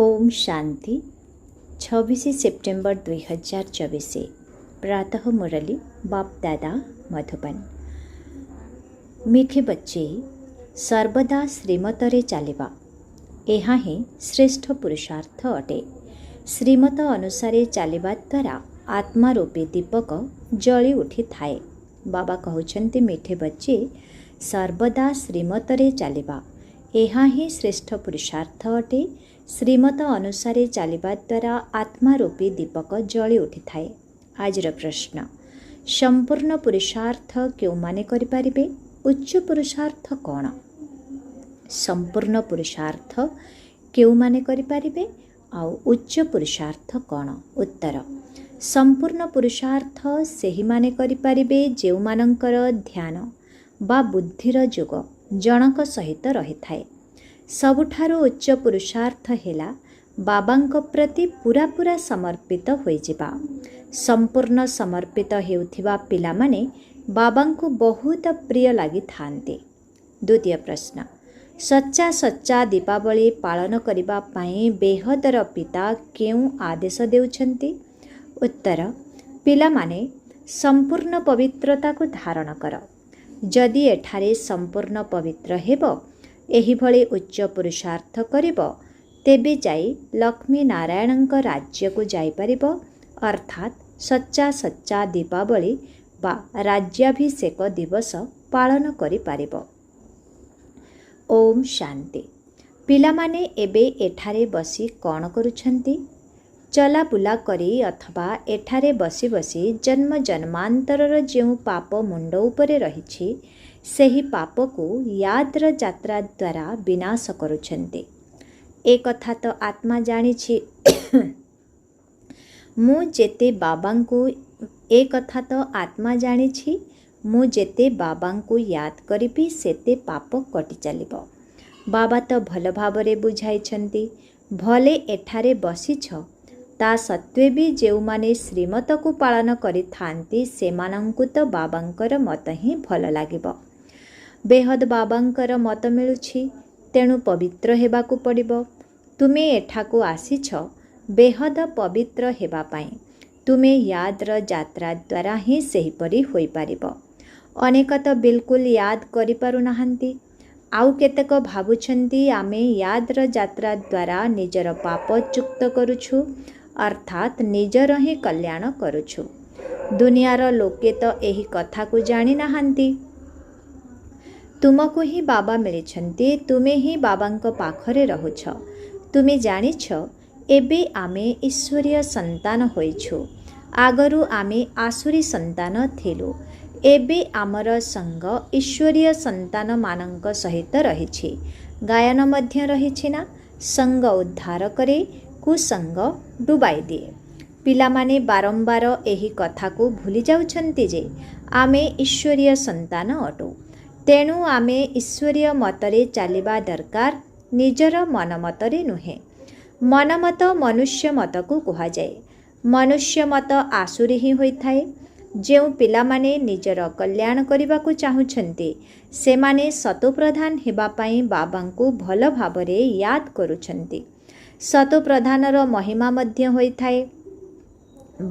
Om Shanti 26 September 2024 प्रातः मुरली बाप दादा मधुबन। मीठे बच्चे सर्वदा श्रीमतरे चलिबा ଏହା ହିଁ ଶ୍ରେଷ୍ଠ ପୁରୁଷାର୍ଥ ଅଟେ। ଶ୍ରୀମତ ଅନୁସାରେ ଚାଲିବା ଦ୍ୱାରା ଆତ୍ମା ରୂପୀ ଦୀପକ ଜଳି ଉଠିଥାଏ। ବାବା କହୁଛନ୍ତି ମିଠେ ବଚ୍ଚେ ସର୍ବଦା ଶ୍ରୀମତରେ ଚାଲିବା ଏହା ହିଁ ଶ୍ରେଷ୍ଠ ପୁରୁଷାର୍ଥ ଅଟେ। ଶ୍ରୀମତ ଅନୁସାରେ ଚାଲିବା ଦ୍ୱାରା ଆତ୍ମା ରୂପୀ ଦୀପକ ଜଳି ଉଠିଥାଏ। ଆଜିର ପ୍ରଶ୍ନ, ସମ୍ପୂର୍ଣ୍ଣ ପୁରୁଷାର୍ଥ କେଉଁମାନେ କରିପାରିବେ? ଉଚ୍ଚ ପୁରୁଷାର୍ଥ କ'ଣ? ସମ୍ପୂର୍ଣ୍ଣ ପୁରୁଷାର୍ଥ କେଉଁମାନେ କରିପାରିବେ ଆଉ ଉଚ୍ଚ ପୁରୁଷାର୍ଥ କ'ଣ? ଉତ୍ତର, ସମ୍ପୂର୍ଣ୍ଣ ପୁରୁଷାର୍ଥ ସେହିମାନେ କରିପାରିବେ ଯେଉଁମାନଙ୍କର ଧ୍ୟାନ ବା ବୁଦ୍ଧିର ଯୋଗ ଜଣଙ୍କ ସହିତ ରହିଥାଏ। ସବୁଠାରୁ ଉଚ୍ଚ ପୁରୁଷାର୍ଥ ହେଲା ବାବାଙ୍କ ପ୍ରତି ପୁରା ସମର୍ପିତ ହୋଇଯିବା। ସମ୍ପୂର୍ଣ୍ଣ ସମର୍ପିତ ହେଉଥିବା ପିଲାମାନେ ବାବାଙ୍କୁ ବହୁତ ପ୍ରିୟ ଲାଗିଥାନ୍ତି। ଦ୍ୱିତୀୟ ପ୍ରଶ୍ନ, ସଚ୍ଚା ଦୀପାବଳି ପାଳନ କରିବା ପାଇଁ ବେହଦର ପିତା କେଉଁ ଆଦେଶ ଦେଉଛନ୍ତି? ଉତ୍ତର, ପିଲାମାନେ ସମ୍ପୂର୍ଣ୍ଣ ପବିତ୍ରତାକୁ ଧାରଣ କର। ଯଦି ଏଠାରେ ସମ୍ପୂର୍ଣ୍ଣ ପବିତ୍ର ହେବ, ଏହିଭଳି ଉଚ୍ଚ ପୁରୁଷାର୍ଥ କରିବ, ତେବେ ଯାଇ ଲକ୍ଷ୍ମୀ ନାରାୟଣଙ୍କ ରାଜ୍ୟକୁ ଯାଇପାରିବ, ଅର୍ଥାତ୍ ସଚ୍ଚା ଦୀପାବଳି ବା ରାଜ୍ୟାଭିଷେକ ଦିବସ ପାଳନ କରିପାରିବ। ଓମ୍ ଶାନ୍ତି। ପିଲାମାନେ ଏବେ ଏଠାରେ ବସି କ'ଣ କରୁଛନ୍ତି? ଚଲାବୁଲା କରି ଅଥବା ଏଠାରେ ବସି ବସି ଜନ୍ମ ଜନ୍ମାନ୍ତରର ଯେଉଁ ପାପ ମୁଣ୍ଡ ଉପରେ ରହିଛି, ସେହି ପାପକୁ ୟାଦ୍ର ଯାତ୍ରା ଦ୍ୱାରା ବିନାଶ କରୁଛନ୍ତି। ଏ କଥା ତ ଆତ୍ମା ଜାଣିଛି। ମୁଁ ଯେତେ ବାବାଙ୍କୁ ୟାଦ କରିବି ସେତେ ପାପ କଟି ଚାଲିବ। ବାବା ତ ଭଲ ଭାବରେ ବୁଝାଇଛନ୍ତି। ଭଲେ ଏଠାରେ ବସିଛ, ତା ସତ୍ତ୍ୱେ ବି ଯେଉଁମାନେ ଶ୍ରୀମତକୁ ପାଳନ କରିଥାନ୍ତି ସେମାନଙ୍କୁ ତ ବାବାଙ୍କର ମତ ହିଁ ଭଲ ଲାଗିବ। ବେହଦ ବାବାଙ୍କର ମତ ମିଳୁଛି, ତେଣୁ ପବିତ୍ର ହେବାକୁ ପଡ଼ିବ। ତୁମେ ଏଠାକୁ ଆସିଛ ବେହଦ ପବିତ୍ର ହେବା ପାଇଁ। ତୁମେ ୟାଦର ଯାତ୍ରା ଦ୍ୱାରା ହିଁ ସେହିପରି ହୋଇପାରିବ। ଅନେକ ତ ବିଲକୁଲ ୟାଦ କରିପାରୁନାହାନ୍ତି। ଆଉ କେତେକ ଭାବୁଛନ୍ତି ଆମେ ୟାଦର ଯାତ୍ରା ଦ୍ୱାରା ନିଜର ପାପ ଚୁକ୍ତ କରୁଛୁ, ଅର୍ଥାତ୍ ନିଜର ହିଁ କଲ୍ୟାଣ କରୁଛୁ। ଦୁନିଆର ଲୋକେ ତ ଏହି କଥାକୁ ଜାଣିନାହାନ୍ତି। ତୁମକୁ ହିଁ ବାବା ମିଳିଛନ୍ତି, ତୁମେ ହିଁ ବାବାଙ୍କ ପାଖରେ ରହୁଛ। ତୁମେ ଜାଣିଛ ଏବେ ଆମେ ଈଶ୍ୱରୀୟ ସନ୍ତାନ ହୋଇଛୁ। ଆଗରୁ ଆମେ ଆସୁରୀ ସନ୍ତାନ ଥିଲୁ। ଏବେ ଆମର ସଙ୍ଗ ଈଶ୍ୱରୀୟ ସନ୍ତାନମାନଙ୍କ ସହିତ ରହିଛି। ଗାୟନ ମଧ୍ୟ ରହିଛି ନା, ସଙ୍ଗ ଉଦ୍ଧାର କରେ, କୁସଙ୍ଗ ଡୁବାଇ ଦିଏ। ପିଲାମାନେ ବାରମ୍ବାର ଏହି କଥାକୁ ଭୁଲି ଯାଉଛନ୍ତି ଯେ ଆମେ ଈଶ୍ୱରୀୟ ସନ୍ତାନ ଅଟୁ। ତେଣୁ ଆମେ ଈଶ୍ୱରୀୟ ମତରେ ଚାଲିବା ଦରକାର, ନିଜର ମନମତରେ ନୁହେଁ। ମନମତ ମନୁଷ୍ୟ ମତକୁ କୁହାଯାଏ। ମନୁଷ୍ୟ ମତ ଆସୁରୀ ହିଁ ହୋଇଥାଏ। ଯେଉଁ ପିଲାମାନେ ନିଜର କଲ୍ୟାଣ କରିବାକୁ ଚାହୁଁଛନ୍ତି ସେମାନେ ସତୋପ୍ରଧାନ ହେବା ପାଇଁ ବାବାଙ୍କୁ ଭଲ ଭାବରେ ୟାଦ କରୁଛନ୍ତି। ସତୋପ୍ରଧାନର ମହିମା ମଧ୍ୟ ହୋଇଥାଏ।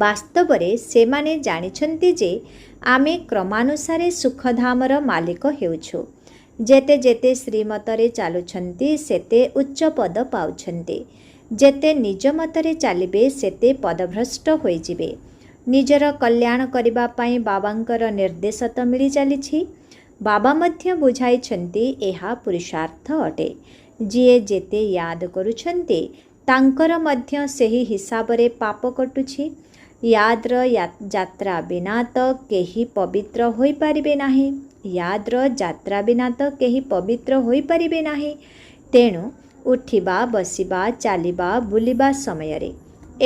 ବାସ୍ତବରେ ସେମାନେ ଜାଣିଛନ୍ତି ଯେ ଆମେ କ୍ରମାନୁସାରେ ସୁଖଧାମର ମାଲିକ ହେଉଛୁ। ଯେତେ ଯେତେ ଶ୍ରୀମତରେ ଚାଲୁଛନ୍ତି ସେତେ ଉଚ୍ଚ ପଦ ପାଉଛନ୍ତି। ଯେତେ ନିଜ ମତରେ ଚାଲିବେ ସେତେ ପଦଭ୍ରଷ୍ଟ ହୋଇଯିବେ। ନିଜର କଲ୍ୟାଣ କରିବା ପାଇଁ ବାବାଙ୍କର ନିର୍ଦ୍ଦେଶ ତ ମିଳି ଚାଲିଛି। ବାବା ମଧ୍ୟ ବୁଝାଇଛନ୍ତି ଏହା ପୁରୁଷାର୍ଥ ଅଟେ। ଯିଏ ଯେତେ ୟାଦ କରୁଛନ୍ତି ତାଙ୍କର ମଧ୍ୟ ସେହି ହିସାବରେ ପାପ କଟୁଛି। ୟାଦର ଯାତ୍ରା ବିନା ତ କେହି ପବିତ୍ର ହୋଇପାରିବେ ନାହିଁ। ୟାଦର ଯାତ୍ରା ବିନା ତ କେହି ପବିତ୍ର ହୋଇପାରିବେ ନାହିଁ। ତେଣୁ ଉଠିବା, ବସିବା, ଚାଲିବା, ବୁଲିବା ସମୟରେ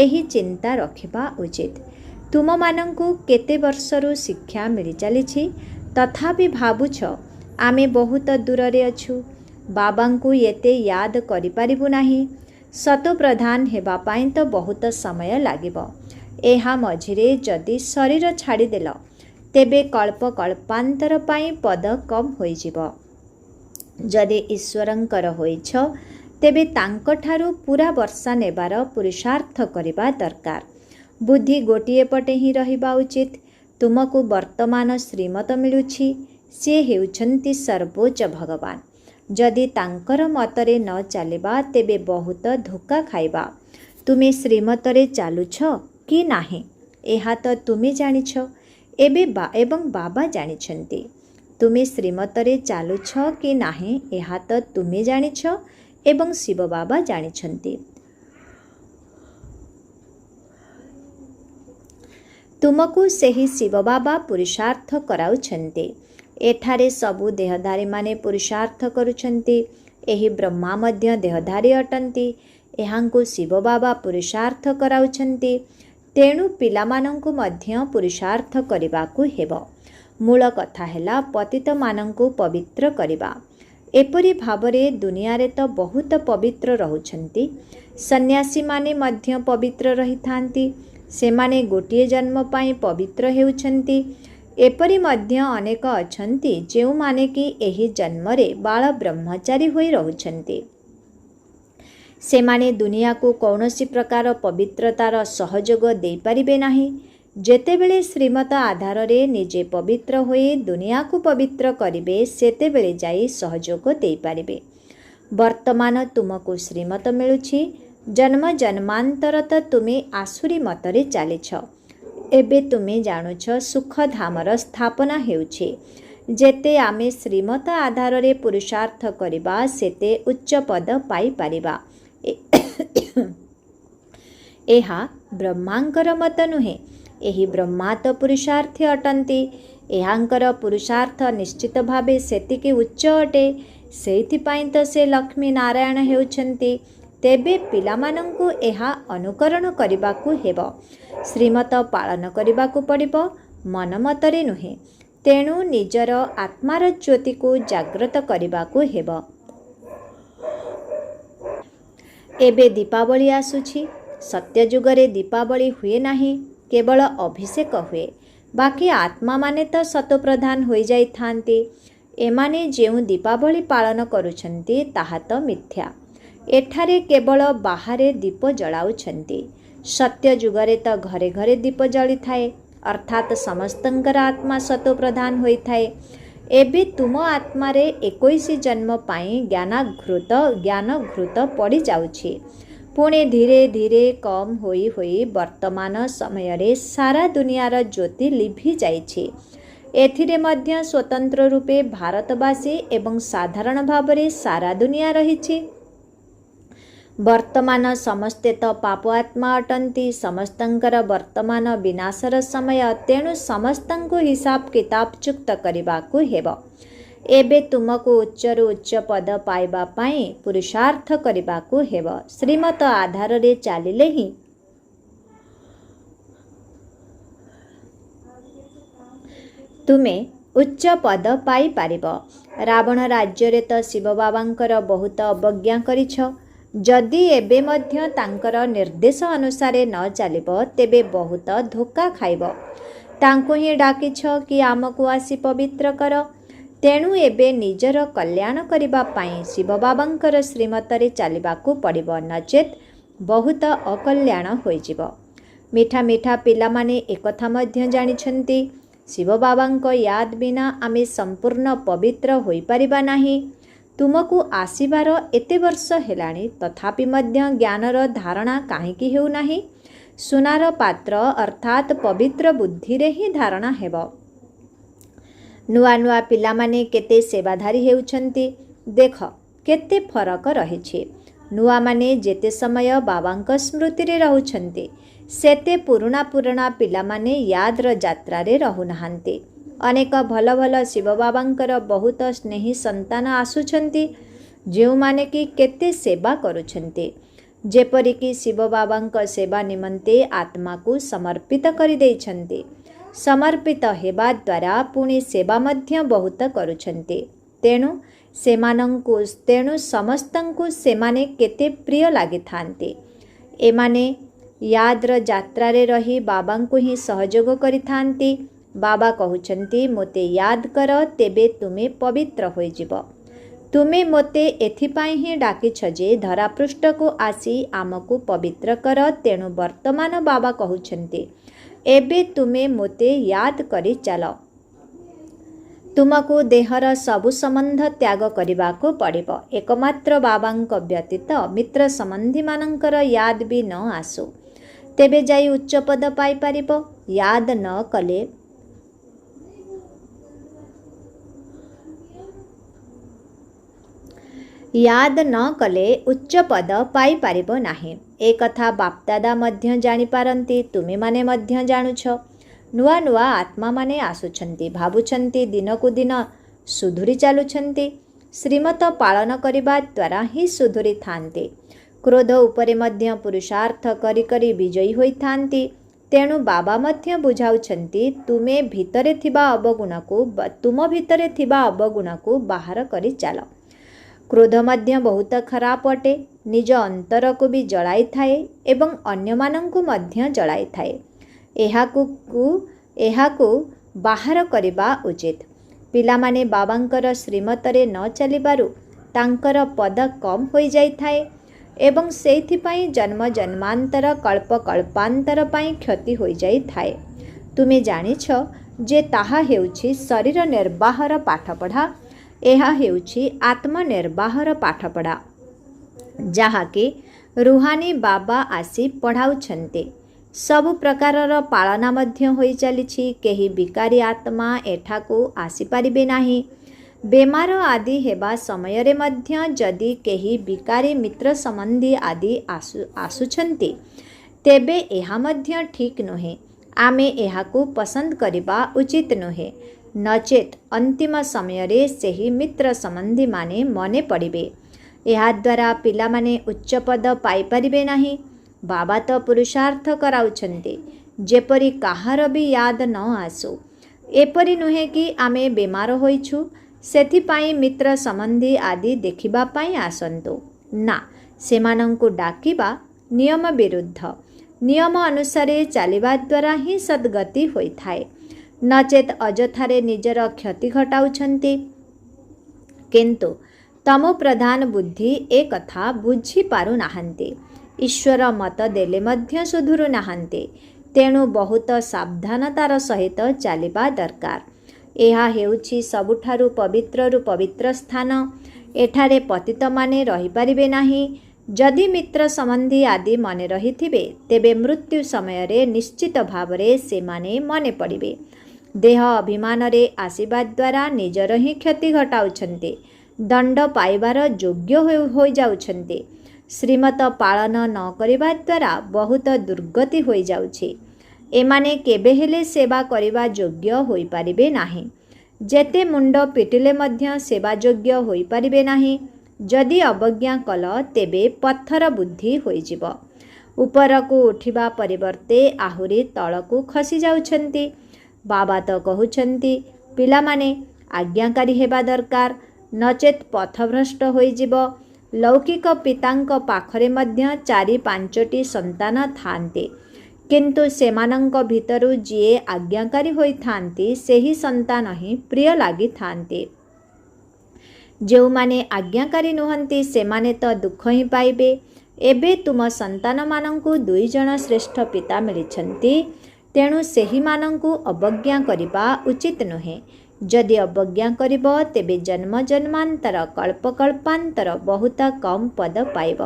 ଏହି ଚିନ୍ତା ରଖିବା ଉଚିତ। ତୁମମାନଙ୍କୁ କେତେ ବର୍ଷରୁ ଶିକ୍ଷା ମିଳି ଚାଲିଛି, ତଥାପି ଭାବୁଛ ଆମେ ବହୁତ ଦୂରରେ ଅଛୁ, ବାବାଙ୍କୁ ଏତେ ୟାଦ କରିପାରିବୁ ନାହିଁ। ସତୋପ୍ରଧାନ ହେବା ପାଇଁ ତ ବହୁତ ସମୟ ଲାଗିବ। ଏହା ମଝିରେ ଯଦି ଶରୀର ଛାଡ଼ିଦେଲ, ତେବେ କଳ୍ପାନ୍ତର ପାଇଁ ପଦ କମ୍ ହୋଇଯିବ। ଯଦି ଈଶ୍ୱରଙ୍କର ହୋଇଛ ତେବେ ତାଙ୍କଠାରୁ ପୁରା ବର୍ଷା ନେବାର ପୁରୁଷାର୍ଥ କରିବା ଦରକାର। ବୁଦ୍ଧି ଗୋଟିଏ ପଟେ ହିଁ ରହିବା ଉଚିତ। ତୁମକୁ ବର୍ତ୍ତମାନ ଶ୍ରୀମତ ମିଳୁଛି, ସିଏ ହେଉଛନ୍ତି ସର୍ବୋଚ୍ଚ ଭଗବାନ। ଯଦି ତାଙ୍କର ମତରେ ନ ଚାଲିବା ତେବେ ବହୁତ ଧୋକା ଖାଇବା। ତୁମେ ଶ୍ରୀମତରେ ଚାଲୁଛ କି ନାହିଁ ଏହା ତ ତୁମେ ଜାଣିଛ ଏବଂ ବାବା ଜାଣିଛନ୍ତି। ତୁମେ ଶ୍ରୀମତରେ ଚାଲୁଛ କି ନାହିଁ ଏହା ତ ତୁମେ ଜାଣିଛ ଏବଂ ଶିବ ବାବା ଜାଣିଛନ୍ତି। ତୁମକୁ ସେହି ଶିବ ବାବା ପୁରୁଷାର୍ଥ କରାଉଛନ୍ତି। ଏଠାରେ ସବୁ ଦେହଧାରୀମାନେ ପୁରୁଷାର୍ଥ କରୁଛନ୍ତି। ଏହି ବ୍ରହ୍ମା ମଧ୍ୟ ଦେହଧାରୀ ଅଟନ୍ତି। ଏହାଙ୍କୁ ଶିବ ବାବା ପୁରୁଷାର୍ଥ କରାଉଛନ୍ତି। ତେଣୁ ପିଲାମାନଙ୍କୁ ମଧ୍ୟ ପୁରୁଷାର୍ଥ କରିବାକୁ ହେବ। ମୂଳ କଥା ହେଲା ପତିତମାନଙ୍କୁ ପବିତ୍ର କରିବା। ଏପରି ଭାବରେ ଦୁନିଆରେ ତ ବହୁତ ପବିତ୍ର ରହୁଛନ୍ତି। ସନ୍ନ୍ୟାସୀମାନେ ମଧ୍ୟ ପବିତ୍ର ରହିଥାନ୍ତି। ସେମାନେ ଗୋଟିଏ ଜନ୍ମ ପାଇଁ ପବିତ୍ର ହେଉଛନ୍ତି। ଏପରି ମଧ୍ୟ ଅନେକ ଅଛନ୍ତି ଯେଉଁମାନେ କି ଏହି ଜନ୍ମରେ ବାଳ ବ୍ରହ୍ମଚାରୀ ହୋଇ ରହୁଛନ୍ତି। ସେମାନେ ଦୁନିଆକୁ କୌଣସି ପ୍ରକାର ପବିତ୍ରତାର ସହଯୋଗ ଦେଇପାରିବେ ନାହିଁ। ଯେତେବେଳେ ଶ୍ରୀମତ ଆଧାରରେ ନିଜେ ପବିତ୍ର ହୋଇ ଦୁନିଆକୁ ପବିତ୍ର କରିବେ ସେତେବେଳେ ଯାଇ ସହଯୋଗ ଦେଇପାରିବେ। ବର୍ତ୍ତମାନ ତୁମକୁ ଶ୍ରୀମତ ମିଳୁଛି। ଜନ୍ମ ଜନ୍ମାନ୍ତର ତ ତୁମେ ଆସୁରୀ ମତରେ ଚାଲିଛ। ଏବେ ତୁମେ ଜାଣୁଛ ସୁଖଧାମର ସ୍ଥାପନା ହେଉଛି। ଯେତେ ଆମେ ଶ୍ରୀମତ ଆଧାରରେ ପୁରୁଷାର୍ଥ କରିବା ସେତେ ଉଚ୍ଚ ପଦ ପାଇପାରିବା। ଏହା ବ୍ରହ୍ମାଙ୍କର ମତ ନୁହେଁ। ଏହି ବ୍ରହ୍ମା ତ ପୁରୁଷାର୍ଥୀ ଅଟନ୍ତି। ଏହାଙ୍କର ପୁରୁଷାର୍ଥ ନିଶ୍ଚିତ ଭାବେ ସେତିକି ଉଚ୍ଚ ଅଟେ। ସେଇଥିପାଇଁ ତ ସେ ଲକ୍ଷ୍ମୀ ନାରାୟଣ ହେଉଛନ୍ତି। ତେବେ ପିଲାମାନଙ୍କୁ ଏହା ଅନୁକରଣ କରିବାକୁ ହେବ। ଶ୍ରୀମତ ପାଳନ କରିବାକୁ ପଡ଼ିବ, ମନ ମତରେ ନୁହେଁ। ତେଣୁ ନିଜର ଆତ୍ମାର ଜ୍ୟୋତିକୁ ଜାଗ୍ରତ କରିବାକୁ ହେବ। ଏବେ ଦୀପାବଳି ଆସୁଛି। ସତ୍ୟଯୁଗରେ ଦୀପାବଳି ହୁଏ ନାହିଁ, କେବଳ ଅଭିଷେକ ହୁଏ। ବାକି ଆତ୍ମାମାନେ ତ ସତୋପ୍ରଧାନ ହୋଇଯାଇଥାନ୍ତି। ଏମାନେ ଯେଉଁ ଦୀପାବଳି ପାଳନ କରୁଛନ୍ତି ତାହା ତ ମିଥ୍ୟା। ଏଠାରେ କେବଳ ବାହାରେ ଦୀପ ଜଳାଉଛନ୍ତି। ସତ୍ୟଯୁଗରେ ତ ଘରେ ଘରେ ଦୀପ ଜଳିଥାଏ, ଅର୍ଥାତ୍ ସମସ୍ତଙ୍କର ଆତ୍ମା ସତୋପ୍ରଧାନ ହୋଇଥାଏ। ଏବେ ତୁମ ଆତ୍ମାରେ 21 ଜନ୍ମ ପାଇଁ ଜ୍ଞାନଘୃତ ପଡ଼ିଯାଉଛି। ପୁଣି ଧୀରେ ଧୀରେ କମ୍ ହୋଇ ହୋଇ ବର୍ତ୍ତମାନ ସମୟରେ ସାରା ଦୁନିଆର ଜ୍ୟୋତି ଲିଭି ଯାଇଛି। ଏଥିରେ ମଧ୍ୟ ସ୍ୱତନ୍ତ୍ର ରୂପେ ଭାରତବାସୀ ଏବଂ ସାଧାରଣ ଭାବରେ ସାରା ଦୁନିଆ ରହିଛି। ବର୍ତ୍ତମାନ ସମସ୍ତେ ତ ପାପ ଆତ୍ମା ଅଟନ୍ତି। ସମସ୍ତଙ୍କର ବର୍ତ୍ତମାନ ବିନାଶର ସମୟ। ତେଣୁ ସମସ୍ତଙ୍କୁ ହିସାବ କିତାବ ଯୁକ୍ତ କରିବାକୁ ହେବ। ଏବେ ତୁମକୁ ଉଚ୍ଚରୁ ଉଚ୍ଚ ପଦ ପାଇବା ପାଇଁ ପୁରୁଷାର୍ଥ କରିବାକୁ ହେବ। ଶ୍ରୀମତ ଆଧାରରେ ଚାଲିଲେ ହିଁ ତୁମେ ଉଚ୍ଚ ପଦ ପାଇପାରିବ। ରାବଣ ରାଜ୍ୟରେ ତ ଶିବ ବାବାଙ୍କର ବହୁତ ଅବଜ୍ଞା କରିଛ। ଯଦି ଏବେ ମଧ୍ୟ ତାଙ୍କର ନିର୍ଦ୍ଦେଶ ଅନୁସାରେ ନ ଚାଲିବ ତେବେ ବହୁତ ଧୋକା ଖାଇବ। ତାଙ୍କୁ ହିଁ ଡାକିଛ କି ଆମକୁ ଆସି ପବିତ୍ର କର। ତେଣୁ ଏବେ ନିଜର କଲ୍ୟାଣ କରିବା ପାଇଁ ଶିବ ବାବାଙ୍କର ଶ୍ରୀମତରେ ଚାଲିବାକୁ ପଡ଼ିବ, ନଚେତ୍ ବହୁତ ଅକଲ୍ୟାଣ ହୋଇଯିବ। ମିଠା ମିଠା ପିଲାମାନେ ଏକଥା ମଧ୍ୟ ଜାଣିଛନ୍ତି, ଶିବ ବାବାଙ୍କ ୟାଦ ବିନା ଆମେ ସମ୍ପୂର୍ଣ୍ଣ ପବିତ୍ର ହୋଇପାରିବା ନାହିଁ। ତୁମକୁ ଆସିବାର ଏତେ ବର୍ଷ ହେଲାଣି, ତଥାପି ମଧ୍ୟ ଜ୍ଞାନର ଧାରଣା କାହିଁକି ହେଉନାହିଁ? ସୁନାର ପାତ୍ର ଅର୍ଥାତ୍ ପବିତ୍ର ବୁଦ୍ଧିରେ ହିଁ ଧାରଣା ହେବ। ନୂଆ ନୂଆ ପିଲାମାନେ କେତେ ସେବାଧାରୀ ହେଉଛନ୍ତି, ଦେଖ କେତେ ଫରକ ରହିଛି। ନୂଆମାନେ ଯେତେ ସମୟ ବାବାଙ୍କ ସ୍ମୃତିରେ ରହୁଛନ୍ତି, ସେତେ ପୁରୁଣା ପିଲାମାନେ ୟାଦର ଯାତ୍ରାରେ ରହୁନାହାନ୍ତି। ଅନେକ ଭଲ ଭଲ ଶିବ ବାବାଙ୍କର ବହୁତ ସ୍ନେହୀ ସନ୍ତାନ ଆସୁଛନ୍ତି, ଯେଉଁମାନେ କି କେତେ ସେବା କରୁଛନ୍ତି। ଯେପରିକି ଶିବ ବାବାଙ୍କ ସେବା ନିମନ୍ତେ ଆତ୍ମାକୁ ସମର୍ପିତ କରିଦେଇଛନ୍ତି। ସମର୍ପିତ ହେବା ଦ୍ୱାରା ପୁଣି ସେବା ମଧ୍ୟ ବହୁତ କରୁଛନ୍ତି। ତେଣୁ ସମସ୍ତଙ୍କୁ ସେମାନେ କେତେ ପ୍ରିୟ ଲାଗିଥାନ୍ତି। ଏମାନେ ୟାଦର ଯାତ୍ରାରେ ରହି ବାବାଙ୍କୁ ହିଁ ସହଯୋଗ କରିଥାନ୍ତି। ବାବା କହୁଛନ୍ତି, ମୋତେ ୟାଦ କର, ତେବେ ତୁମେ ପବିତ୍ର ହୋଇଯିବ। ତୁମେ ମୋତେ ଏଥିପାଇଁ ହିଁ ଡାକିଛ ଯେ ଧରାପୃଷ୍ଠକୁ ଆସି ଆମକୁ ପବିତ୍ର କର। ତେଣୁ ବର୍ତ୍ତମାନ ବାବା କହୁଛନ୍ତି, ଏବେ ତୁମେ ମୋତେ ୟାଦ କରି ଚାଲ। ତୁମକୁ ଦେହର ସବୁ ସମ୍ବନ୍ଧ ତ୍ୟାଗ କରିବାକୁ ପଡ଼ିବ। ଏକମାତ୍ର ବାବାଙ୍କ ବ୍ୟତୀତ ମିତ୍ର ସମ୍ବନ୍ଧୀମାନଙ୍କର ୟାଦ ବି ନ ଆସୁ, ତେବେ ଯାଇ ଉଚ୍ଚ ପଦ ପାଇପାରିବ। ୟାଦ ନ କଲେ ଉଚ୍ଚ ପଦ ପାଇପାରିବ ନାହିଁ। ଏ କଥା ବାପଦାଦା ମଧ୍ୟ ଜାଣିପାରନ୍ତି, ତୁମେମାନେ ମଧ୍ୟ ଜାଣୁଛ। ନୂଆ ନୂଆ ଆତ୍ମାମାନେ ଆସୁଛନ୍ତି, ଭାବୁଛନ୍ତି ଦିନକୁ ଦିନ ସୁଧୁରି ଚାଲୁଛନ୍ତି। ଶ୍ରୀମତ ପାଳନ କରିବା ଦ୍ୱାରା ହିଁ ସୁଧୁରିଥାନ୍ତି। କ୍ରୋଧ ଉପରେ ମଧ୍ୟ ପୁରୁଷାର୍ଥ କରି କରି ବିଜୟୀ ହୋଇଥାନ୍ତି। ତେଣୁ ବାବା ମଧ୍ୟ ବୁଝାଉଛନ୍ତି, ତୁମ ଭିତରେ ଥିବା ଅବଗୁଣକୁ ବାହାର କରି ଚାଲ। କ୍ରୋଧ ମଧ୍ୟ ବହୁତ ଖରାପ ଅଟେ। ନିଜ ଅନ୍ତରକୁ ବି ଜଳାଇଥାଏ ଏବଂ ଅନ୍ୟମାନଙ୍କୁ ମଧ୍ୟ ଜଳାଇଥାଏ। ଏହାକୁ ବାହାର କରିବା ଉଚିତ। ପିଲାମାନେ ବାବାଙ୍କର ଶ୍ରୀମତରେ ନ ଚାଲିବାରୁ ତାଙ୍କର ପଦ କମ୍ ହୋଇଯାଇଥାଏ ଏବଂ ସେଇଥିପାଇଁ ଜନ୍ମ ଜନ୍ମାନ୍ତର କଳ୍ପ କଳ୍ପାନ୍ତର ପାଇଁ କ୍ଷତି ହୋଇଯାଇଥାଏ। ତୁମେ ଜାଣିଛ ଯେ ତାହା ହେଉଛି ଶରୀର ନିର୍ବାହର ପାଠପଢ଼ା। ଏହା ହେଉଛି ଆତ୍ମନିର୍ବାହର ପାଠପଢ଼ା, ଯାହାକି ରୁହାନୀ ବାବା ଆସି ପଢ଼ାଉଛନ୍ତି। ସବୁ ପ୍ରକାରର ପାଳନା ମଧ୍ୟ ହୋଇ ଚାଲିଛି। କେହି ବିକାରୀ ଆତ୍ମା ଏଠାକୁ ଆସିପାରିବେ ନାହିଁ। ବେମାର ଆଦି ହେବା ସମୟରେ ମଧ୍ୟ ଯଦି କେହି ବିକାରୀ ମିତ୍ର ସମ୍ବନ୍ଧୀ ଆଦି ଆସୁଛନ୍ତି, ତେବେ ଏହା ମଧ୍ୟ ଠିକ୍ ନୁହେଁ। ଆମେ ଏହାକୁ ପସନ୍ଦ କରିବା ଉଚିତ ନୁହେଁ। ନଚେତ୍ ଅନ୍ତିମ ସମୟରେ ସେହି ମିତ୍ର ସମ୍ବନ୍ଧୀମାନେ ମନେ ପଡ଼ିବେ। ଏହାଦ୍ୱାରା ପିଲାମାନେ ଉଚ୍ଚ ପଦ ପାଇପାରିବେ ନାହିଁ। ବାବା ତ ପୁରୁଷାର୍ଥ କରାଉଛନ୍ତି ଯେପରି କାହାର ବି ୟାଦ ନ ଆସୁ। ଏପରି ନୁହେଁ କି ଆମେ ବେମାର ହୋଇଛୁ, ସେଥିପାଇଁ ମିତ୍ର ସମ୍ବନ୍ଧୀ ଆଦି ଦେଖିବା ପାଇଁ ଆସନ୍ତୁ। ନା, ସେମାନଙ୍କୁ ଡାକିବା ନିୟମ ବିରୁଦ୍ଧ। ନିୟମ ଅନୁସାରେ ଚାଲିବା ଦ୍ୱାରା ହିଁ ସଦ୍ଗତି ହୋଇଥାଏ। ନଚେତ୍ ଅଯଥାରେ ନିଜର କ୍ଷତି ଘଟାଉଛନ୍ତି। କିନ୍ତୁ ତମୋ ପ୍ରଧାନ ବୁଦ୍ଧି ଏ କଥା ବୁଝିପାରୁନାହାନ୍ତି। ଈଶ୍ୱର ମତ ଦେଲେ ମଧ୍ୟ ସୁଧୁରୁ ନାହାନ୍ତି। ତେଣୁ ବହୁତ ସାବଧାନତାର ସହିତ ଚାଲିବା ଦରକାର। ଏହା ହେଉଛି ସବୁଠାରୁ ପବିତ୍ରରୁ ପବିତ୍ର ସ୍ଥାନ। ଏଠାରେ ପତିତମାନେ ରହିପାରିବେ ନାହିଁ। ଯଦି ମିତ୍ର ସମ୍ବନ୍ଧୀ ଆଦି ମନେ ରହିଥିବେ, ତେବେ ମୃତ୍ୟୁ ସମୟରେ ନିଶ୍ଚିତ ଭାବରେ ସେମାନେ ମନେ ପଡ଼ିବେ। ଦେହ ଅଭିମାନରେ ଆସିବା ଦ୍ୱାରା ନିଜର ହିଁ କ୍ଷତି ଘଟାଉଛନ୍ତି। ଦଣ୍ଡ ପାଇବାର ଯୋଗ୍ୟ ହୋଇଯାଉଛନ୍ତି। ଶ୍ରୀମତ ପାଳନ ନ କରିବା ଦ୍ୱାରା ବହୁତ ଦୁର୍ଗତି ହୋଇଯାଉଛି। ଏମାନେ କେବେ ହେଲେ ସେବା କରିବା ଯୋଗ୍ୟ ହୋଇପାରିବେ ନାହିଁ। ଯେତେ ମୁଣ୍ଡ ପିଟିଲେ ମଧ୍ୟ ସେବା ଯୋଗ୍ୟ ହୋଇପାରିବେ ନାହିଁ। ଯଦି ଅବଜ୍ଞା କଲ, ତେବେ ପଥର ବୁଦ୍ଧି ହୋଇଯିବ। ଉପରକୁ ଉଠିବା ପରିବର୍ତ୍ତେ ଆହୁରି ତଳକୁ ଖସି ଯାଉଛନ୍ତି। ବାବା ତ କହୁଛନ୍ତି, ପିଲାମାନେ ଆଜ୍ଞାକାରୀ ହେବା ଦରକାର, ନଚେତ୍ ପଥଭ୍ରଷ୍ଟ ହୋଇଯିବ। ଲୌକିକ ପିତାଙ୍କ ପାଖରେ ମଧ୍ୟ 4-5ଟି ସନ୍ତାନ ଥାଆନ୍ତି, କିନ୍ତୁ ସେମାନଙ୍କ ଭିତରୁ ଯିଏ ଆଜ୍ଞାକାରୀ ହୋଇଥାନ୍ତି, ସେହି ସନ୍ତାନ ହିଁ ପ୍ରିୟ ଲାଗିଥାନ୍ତି। ଯେଉଁମାନେ ଆଜ୍ଞାକାରୀ ନୁହନ୍ତି, ସେମାନେ ତ ଦୁଃଖ ହିଁ ପାଇବେ। ଏବେ ତୁମ ସନ୍ତାନମାନଙ୍କୁ 2 ଜଣ ଶ୍ରେଷ୍ଠ ପିତା ମିଳିଛନ୍ତି। ତେଣୁ ସେହିମାନଙ୍କୁ ଅବଜ୍ଞା କରିବା ଉଚିତ ନୁହେଁ। ଯଦି ଅବଜ୍ଞା କରିବ, ତେବେ ଜନ୍ମ ଜନ୍ମାନ୍ତର କଳ୍ପ କଳ୍ପାନ୍ତର ବହୁତ କମ୍ ପଦ ପାଇବ।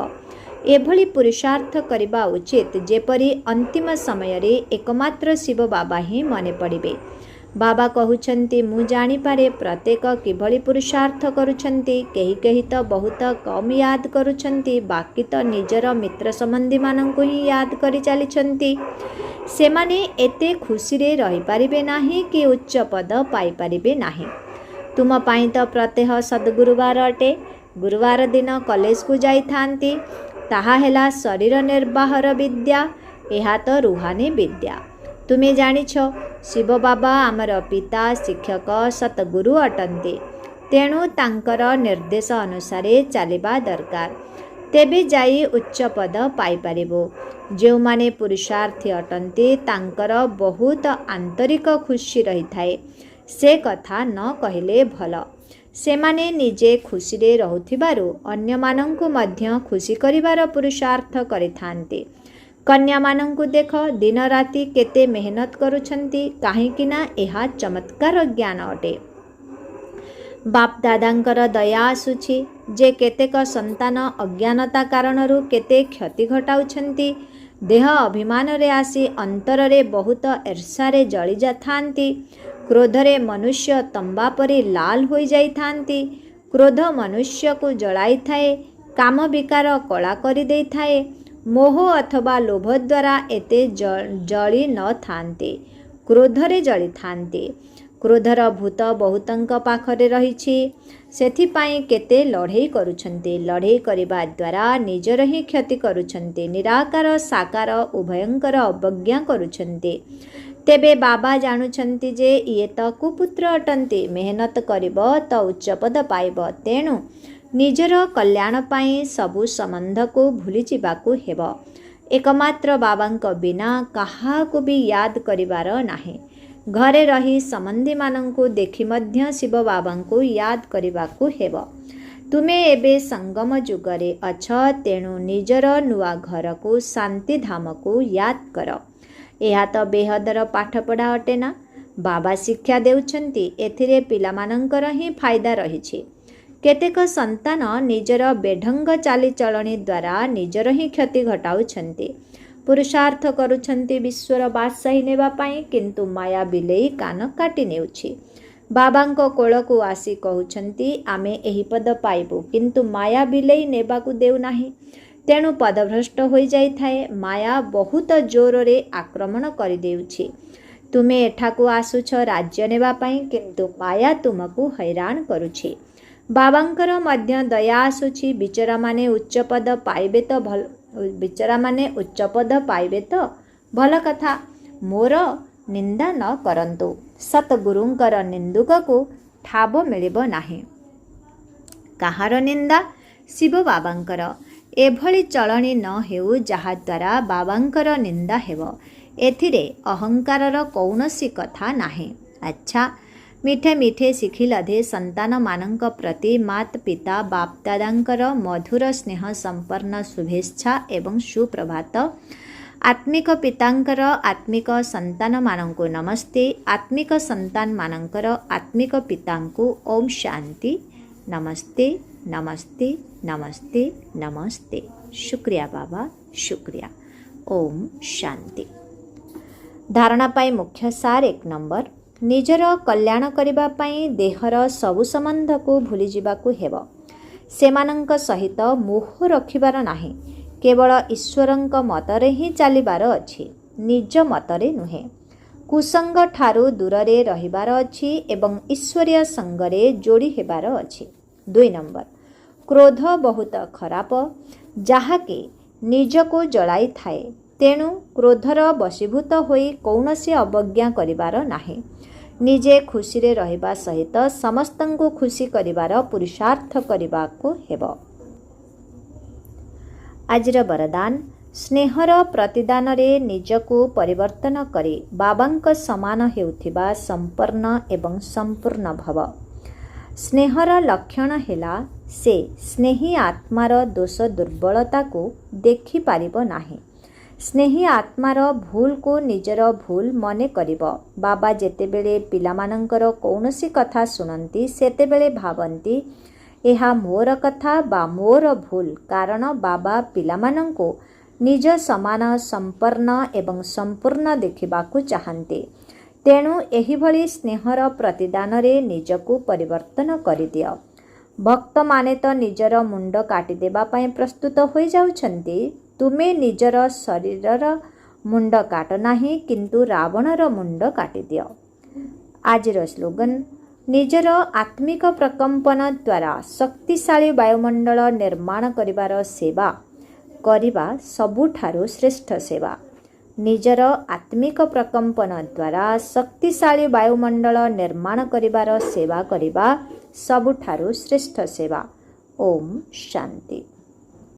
ଏଭଳି ପୁରୁଷାର୍ଥ କରିବା ଉଚିତ ଯେପରି ଅନ୍ତିମ ସମୟରେ ଏକମାତ୍ର ଶିବ ବାବା ହିଁ ମନେ ପଡ଼ିବେ। ବାବା କହୁଛନ୍ତି, ମୁଁ ଜାଣିପାରେ ପ୍ରତ୍ୟେକ କିଭଳି ପୁରୁଷାର୍ଥ କରୁଛନ୍ତି। କେହି କେହି ତ ବହୁତ କମ୍ ୟାଦ କରୁଛନ୍ତି, ବାକି ତ ନିଜର ମିତ୍ର ସମ୍ବନ୍ଧୀମାନଙ୍କୁ ହିଁ ୟାଦ କରି ଚାଲିଛନ୍ତି। ସେମାନେ ଏତେ ଖୁସିରେ ରହିପାରିବେ ନାହିଁ କି ଉଚ୍ଚ ପଦ ପାଇପାରିବେ ନାହିଁ। ତୁମ ପାଇଁ ତ ପ୍ରତ୍ୟହ ସଦ୍ଗୁରୁବାର ଅଟେ। ଗୁରୁବାର ଦିନ କଲେଜକୁ ଯାଇଥାନ୍ତି। ତାହା ହେଲା ଶରୀର ନିର୍ବାହର ବିଦ୍ୟା। ଏହା ତ ରୁହାନୀ ବିଦ୍ୟା। ତୁମେ ଜାଣିଛ, ଶିବ ବାବା ଆମର ପିତା, ଶିକ୍ଷକ, ସତଗୁରୁ ଅଟନ୍ତି। ତେଣୁ ତାଙ୍କର ନିର୍ଦ୍ଦେଶ ଅନୁସାରେ ଚାଲିବା ଦରକାର। ତେବେ ଯାଇ ଉଚ୍ଚ ପଦ ପାଇପାରିବୁ। ଯେଉଁମାନେ ପୁରୁଷାର୍ଥୀ ଅଟନ୍ତି, ତାଙ୍କର ବହୁତ ଆନ୍ତରିକ ଖୁସି ରହିଥାଏ। ସେ କଥା ନ କହିଲେ ଭଲ। ସେମାନେ ନିଜେ ଖୁସିରେ ରହୁଥିବାରୁ ଅନ୍ୟମାନଙ୍କୁ ମଧ୍ୟ ଖୁସି କରିବାର ପୁରୁଷାର୍ଥ କରିଥାନ୍ତି। କନ୍ୟାମାନଙ୍କୁ ଦେଖ, ଦିନ ରାତି କେତେ ମେହନତ କରୁଛନ୍ତି, କାହିଁକିନା ଏହା ଚମତ୍କାର ଜ୍ଞାନ ଅଟେ। ବାପ ଦାଦାଙ୍କର ଦୟା ଆସୁଛି ଯେ କେତେକ ସନ୍ତାନ ଅଜ୍ଞାନତା କାରଣରୁ କେତେ କ୍ଷତି ଘଟାଉଛନ୍ତି। ଦେହ ଅଭିମାନରେ ଆସି ଅନ୍ତରରେ ବହୁତ ଈର୍ଷାରେ ଜଳିଯାଥାନ୍ତି। କ୍ରୋଧରେ ମନୁଷ୍ୟ ତମ୍ବା ପରି ଲାଲ ହୋଇଯାଇଥାନ୍ତି। କ୍ରୋଧ ମନୁଷ୍ୟକୁ ଜଳାଇଥାଏ, କାମ ବିକାର କଳା କରିଦେଇଥାଏ। ମୋହ ଅଥବା ଲୋଭ ଦ୍ୱାରା ଏତେ ଜଳି ନଥାନ୍ତି, କ୍ରୋଧରେ ଜଳିଥାନ୍ତି। କ୍ରୋଧର ଭୂତ ବହୁତଙ୍କ ପାଖରେ ରହିଛି, ସେଥିପାଇଁ କେତେ ଲଢ଼େଇ କରୁଛନ୍ତି। ଲଢ଼େଇ କରିବା ଦ୍ୱାରା ନିଜର ହିଁ କ୍ଷତି କରୁଛନ୍ତି। ନିରାକାର ସାକାର ଉଭୟଙ୍କର ଅବଜ୍ଞା କରୁଛନ୍ତି। ତେବେ ବାବା ଜାଣୁଛନ୍ତି ଯେ ଇଏ ତ କୁପୁତ୍ର ଅଟନ୍ତି, ମେହନତ କରିବ ତ ଉଚ୍ଚପଦ ପାଇବ। ତେଣୁ ନିଜର କଲ୍ୟାଣ ପାଇଁ ସବୁ ସମ୍ବନ୍ଧକୁ ଭୁଲିଯିବାକୁ ହେବ। ଏକମାତ୍ର ବାବାଙ୍କ ବିନା କାହାକୁ ବି ୟାଦ କରିବାର ନାହିଁ। ଘରେ ରହି ସମ୍ବନ୍ଧୀମାନଙ୍କୁ ଦେଖି ମଧ୍ୟ ଶିବ ବାବାଙ୍କୁ ୟାଦ କରିବାକୁ ହେବ। ତୁମେ ଏବେ ସଙ୍ଗମ ଯୁଗରେ ଅଛ, ତେଣୁ ନିଜର ନୂଆ ଘରକୁ, ଶାନ୍ତିଧାମକୁ ୟାଦ କର। ଏହା ତ ବେହଦର ପାଠପଢ଼ା ଅଟେ ନା। ବାବା ଶିକ୍ଷା ଦେଉଛନ୍ତି, ଏଥିରେ ପିଲାମାନଙ୍କର ହିଁ ଫାଇଦା ରହିଛି। କେତେକ ସନ୍ତାନ ନିଜର ବେଢଙ୍ଗ ଚାଲିଚଳଣି ଦ୍ୱାରା ନିଜର ହିଁ କ୍ଷତି ଘଟାଉଛନ୍ତି। ପୁରୁଷାର୍ଥ କରୁଛନ୍ତି ବିଶ୍ୱର ବାଦଶାହୀ ନେବା ପାଇଁ, କିନ୍ତୁ ମାୟା ବିଲେଇ କାନ କାଟି ନେଉଛି। ବାବାଙ୍କ କୋଳକୁ ଆସି କହୁଛନ୍ତି ଆମେ ଏହି ପଦ ପାଇବୁ, କିନ୍ତୁ ମାୟା ବିଲେଇ ନେବାକୁ ଦେଉନାହିଁ। ତେଣୁ ପଦଭ୍ରଷ୍ଟ ହୋଇଯାଇଥାଏ। ମାୟା ବହୁତ ଜୋରରେ ଆକ୍ରମଣ କରିଦେଉଛି। ତୁମେ ଏଠାକୁ ଆସୁଛ ରାଜ୍ୟ ନେବା ପାଇଁ, କିନ୍ତୁ ମାୟା ତୁମକୁ ହଇରାଣ କରୁଛି। ବାବାଙ୍କର ମଧ୍ୟ ଦୟା ଆସୁଛି। ବିଚରାମାନେ ଉଚ୍ଚପଦ ପାଇବେ ତ ଭଲ କଥା। ମୋର ନିନ୍ଦା ନ କରନ୍ତୁ। ସତଗୁରୁଙ୍କର ନିନ୍ଦୁକକୁ ଠାବ ମିଳିବ ନାହିଁ। କାହାର ନିନ୍ଦା? ଶିବ ବାବାଙ୍କର। ଏଭଳି ଚଳଣି ନ ହେଉ ଯାହାଦ୍ୱାରା ବାବାଙ୍କର ନିନ୍ଦା ହେବ। ଏଥିରେ ଅହଙ୍କାରର କୌଣସି କଥା ନାହିଁ। ଆଚ୍ଛା, ମିଠେ ମିଠେ ଶିଖିଲଧେ ସନ୍ତାନମାନଙ୍କ ପ୍ରତି ମାତ ପିତା ବାପ ଦାଦାଙ୍କର ମଧୁର ସ୍ନେହ ସମ୍ପନ୍ନ ଶୁଭେଚ୍ଛା ଏବଂ ସୁପ୍ରଭାତ। ଆତ୍ମିକ ପିତାଙ୍କର ଆତ୍ମିକ ସନ୍ତାନମାନଙ୍କୁ ନମସ୍ତେ। ଆତ୍ମିକ ସନ୍ତାନମାନଙ୍କର ଆତ୍ମିକ ପିତାଙ୍କୁ ଓମ୍ ଶାନ୍ତି। ନମସ୍ତେ, ନମସ୍ତେ, ନମସ୍ତେ, ନମସ୍ତେ। ଶୁକ୍ରିୟା ବାବା, ଶୁକ୍ରିୟା। ଓମ୍ ଶାନ୍ତି। ଧାରଣା ପାଇଁ ମୁଖ୍ୟ ସାର 1 ନମ୍ବର, ନିଜର କଲ୍ୟାଣ କରିବା ପାଇଁ ଦେହର ସବୁ ସମ୍ବନ୍ଧକୁ ଭୁଲିଯିବାକୁ ହେବ। ସେମାନଙ୍କ ସହିତ ମୋହ ରଖିବାର ନାହିଁ। କେବଳ ଈଶ୍ୱରଙ୍କ ମତରେ ହିଁ ଚାଲିବାର ଅଛି, ନିଜ ମତରେ ନୁହେଁ। କୁସଙ୍ଗ ଠାରୁ ଦୂରରେ ରହିବାର ଅଛି ଏବଂ ଈଶ୍ୱରୀୟ ସଙ୍ଗରେ ଯୋଡ଼ି ହେବାର ଅଛି। 2 ନମ୍ବର, କ୍ରୋଧ ବହୁତ ଖରାପ, ଯାହାକି ନିଜକୁ ଜଳାଇଥାଏ। ତେଣୁ କ୍ରୋଧର ବଶୀଭୂତ ହୋଇ କୌଣସି ଅବଜ୍ଞା କରିବାର ନାହିଁ। ନିଜେ ଖୁସିରେ ରହିବା ସହିତ ସମସ୍ତଙ୍କୁ ଖୁସି କରିବାର ପୁରୁଷାର୍ଥ କରିବାକୁ ହେବ। ଆଜିର ବରଦାନ, ସ୍ନେହର ପ୍ରତିଦାନରେ ନିଜକୁ ପରିବର୍ତ୍ତନ କରି ବାବାଙ୍କ ସମାନ ହେଉଥିବା ସମ୍ପନ୍ନ ଏବଂ ସମ୍ପୂର୍ଣ୍ଣ ଭବ। ସ୍ନେହର ଲକ୍ଷଣ ହେଲା ସେ ସ୍ନେହୀ ଆତ୍ମାର ଦୋଷ ଦୁର୍ବଳତାକୁ ଦେଖିପାରିବ ନାହିଁ। ସ୍ନେହୀ ଆତ୍ମାର ଭୁଲକୁ ନିଜର ଭୁଲ ମନେ କରିବ। ବାବା ଯେତେବେଳେ ପିଲାମାନଙ୍କର କୌଣସି କଥା ଶୁଣନ୍ତି, ସେତେବେଳେ ଭାବନ୍ତି ଏହା ମୋର କଥା ବା ମୋର ଭୁଲ, କାରଣ ବାବା ପିଲାମାନଙ୍କୁ ନିଜ ସମାନ ସମ୍ପନ୍ନ ଏବଂ ସମ୍ପୂର୍ଣ୍ଣ ଦେଖିବାକୁ ଚାହାନ୍ତି। ତେଣୁ ଏହିଭଳି ସ୍ନେହର ପ୍ରତିଦାନରେ ନିଜକୁ ପରିବର୍ତ୍ତନ କରିଦିଅ। ଭକ୍ତମାନେ ତ ନିଜର ମୁଣ୍ଡ କାଟିଦେବା ପାଇଁ ପ୍ରସ୍ତୁତ ହୋଇଯାଉଛନ୍ତି। ତୁମେ ନିଜର ଶରୀରର ମୁଣ୍ଡ କାଟ ନାହିଁ, କିନ୍ତୁ ରାବଣର ମୁଣ୍ଡ କାଟିଦିଅ। ଆଜିର ସ୍ଲୋଗାନ, ନିଜର ଆତ୍ମିକ ପ୍ରକମ୍ପନ ଦ୍ୱାରା ଶକ୍ତିଶାଳୀ ବାୟୁମଣ୍ଡଳ ନିର୍ମାଣ କରିବାର ସେବା କରିବା ସବୁଠାରୁ ଶ୍ରେଷ୍ଠ ସେବା। ନିଜର ଆତ୍ମିକ ପ୍ରକମ୍ପନ ଦ୍ୱାରା ଶକ୍ତିଶାଳୀ ବାୟୁମଣ୍ଡଳ ନିର୍ମାଣ କରିବାର ସେବା କରିବା ସବୁଠାରୁ ଶ୍ରେଷ୍ଠ ସେବା। ଓମ୍ ଶାନ୍ତି।